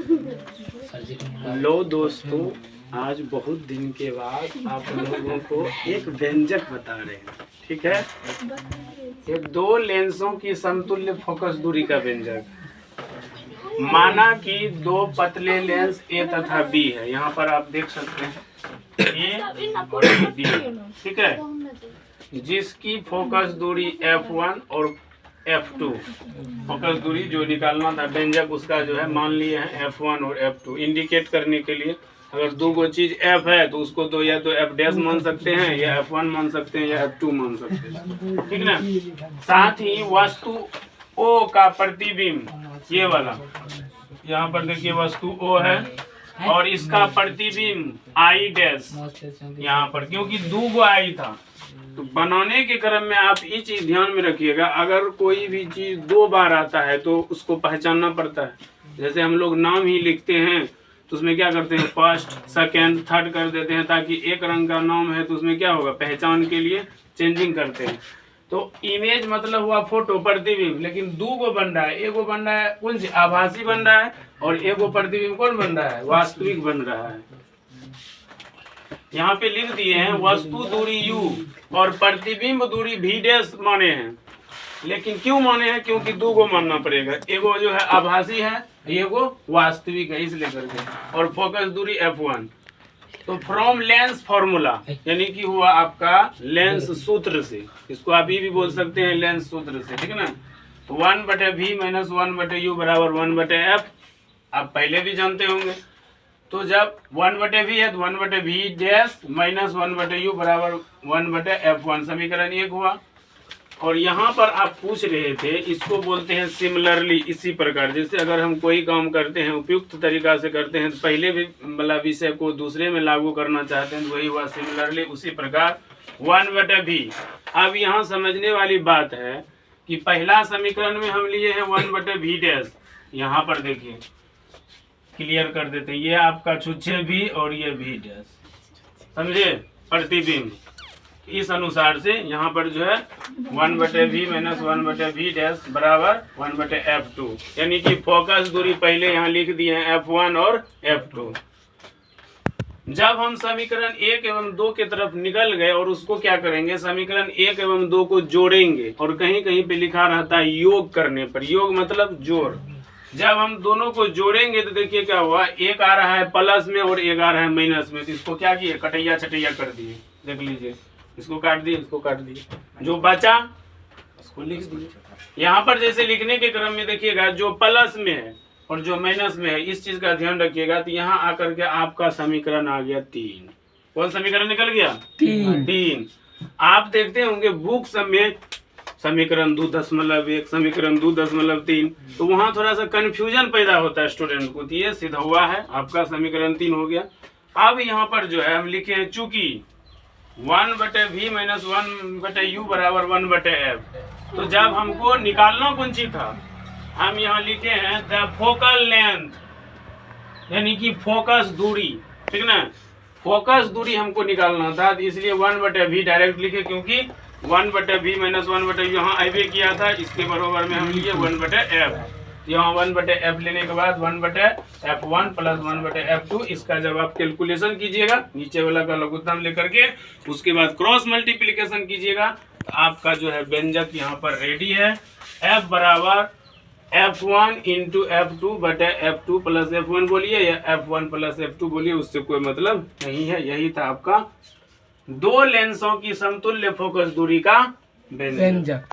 लो दोस्तों, आज बहुत दिन के बाद आप लोगों को एक व्यंजक बता रहे हैं, ठीक है। ये दो लेंसों की समतुल्य फोकस दूरी का व्यंजक। माना कि दो पतले लेंस ए तथा बी है, यहाँ पर आप देख सकते हैं ए और बी, ठीक है, जिसकी फोकस दूरी f1 और f2, फोकस दूरी जो निकालना था व्यंजक उसका जो है मान लिए हैं f1 और f2 इंडिकेट करने के लिए। अगर दो को चीज f है तो उसको तो या तो f डैश मान सकते हैं या f1 मान सकते हैं या f2 मान सकते हैं, ठीक ना। साथ ही वस्तु O का प्रतिबिंब, ये वाला यहाँ पर देखिए वस्तु O है और इसका प्रतिबिंब I डैश यहाँ पर, क्योंकि दो गो I था तो बनाने के क्रम में आप ये चीज ध्यान में रखिएगा। अगर कोई भी चीज दो बार आता है तो उसको पहचानना पड़ता है। जैसे हम लोग नाम ही लिखते हैं तो उसमें क्या करते हैं, फर्स्ट सेकंड थर्ड कर देते हैं, ताकि एक रंग का नाम है तो उसमें क्या होगा, पहचान के लिए चेंजिंग करते हैं। तो इमेज मतलब हुआ फोटो, प्रतिबिंब, लेकिन दो गो बन रहा है, एक गो बन रहा है कौन सी, आभासी बन रहा है, और एक गो प्रतिबिंब कौन बन रहा है, वास्तविक बन रहा है। यहाँ पे लिख दिए हैं वस्तु दूरी u और प्रतिबिंब दूरी v डैश माने हैं, लेकिन क्यों माने हैं, क्योंकि दो गो मानना पड़ेगा, एगो जो है आभासी है, एगो वास्तविक है, इसलिए करके। और फोकस दूरी f1। तो फ्रॉम लेंस फॉर्मूला, यानी कि हुआ आपका लेंस सूत्र से, इसको आप ये भी बोल सकते हैं लेंस सूत्र से, ठीक है ना। 1/v माइनस 1/u बराबर 1/f, आप पहले भी जानते होंगे। तो जब 1/v है तो 1/v डैश माइनस 1/u बराबर 1/f1, समीकरण 1 हुआ। और यहाँ पर आप पूछ रहे थे, इसको बोलते हैं सिमिलरली। इसी प्रकार जैसे अगर हम कोई काम करते हैं उपयुक्त तरीका से करते हैं तो पहले भी मतलब विषय को दूसरे में लागू करना चाहते हैं तो वही हुआ सिमिलरली। उसी प्रकार 1/v। अब यहाँ समझने वाली बात है कि पहला समीकरण में हम लिए हैं 1/v डैश, यहाँ पर देखिए क्लियर कर देते हैं, ये आपका छुच्छे भी और ये भी डैश, समझे, प्रतिबिंब। इस अनुसार से यहाँ पर जो है 1/v माइनस 1/v डैश बराबर 1/f2, यानी कि फोकस दूरी पहले यहाँ लिख दिए हैं f1 और f2। जब हम समीकरण 1 एवं 2 के तरफ निकल गए और उसको क्या करेंगे, समीकरण 1 एवं 2 को जोड़ेंगे, और कहीं कहीं पे लिखा रहता है योग करने पर, योग मतलब जोड़। जब हम दोनों को जोड़ेंगे तो देखिए क्या हुआ, एक आ रहा है प्लस में और एक आ रहा है माइनस में, तो इसको क्या किए, कटैया छटैया कर दिए, देख लीजिए, इसको काट दिए, इसको काट दिए, जो बचा उसको लिख दिए। यहाँ पर जैसे लिखने के क्रम में देखिएगा जो प्लस में है और जो माइनस में है, इस चीज का ध्यान रखिएगा। तो यहाँ आकर के आपका समीकरण आ गया 3। कौन समीकरण निकल गया, 3। आप देखते होंगे बुक सब में समीकरण 2.1, समीकरण 2.3, तो वहाँ थोड़ा सा कंफ्यूजन पैदा होता है स्टूडेंट को। तो ये सीधा हुआ है आपका समीकरण 3 हो गया। अब यहाँ पर जो है हम लिखे हैं चूंकि 1/v माइनस 1/u बराबर 1/f, तो जब हमको निकालना कौन सी था, हम यहाँ लिखे हैं द फोकल लेंथ, यानी कि फोकस दूरी, ठीक ना, फोकस दूरी हमको निकालना था, इसलिए 1/v डायरेक्ट लिखे, क्योंकि 1/v माइनस 1/u यहाँ आइबे किया था, इसके बराबर में हम लिए 1/f। यहाँ 1/f लेने के बाद 1/f1 प्लस 1/f2, इसका जब आप कैलकुलेशन कीजिएगा नीचे वाला का लघुत्तम लेकर के, उसके बाद क्रॉस मल्टीप्लिकेशन कीजिएगा, तो आपका जो है व्यंजक यहाँ पर रेडी है। f बराबर f1 into f2/f2 plus f1 बोलिए या f1 प्लस f2 बोलिए, उससे कोई मतलब नहीं है। यही था आपका दो लेंसों की समतुल्य फोकस दूरी का व्यंजक।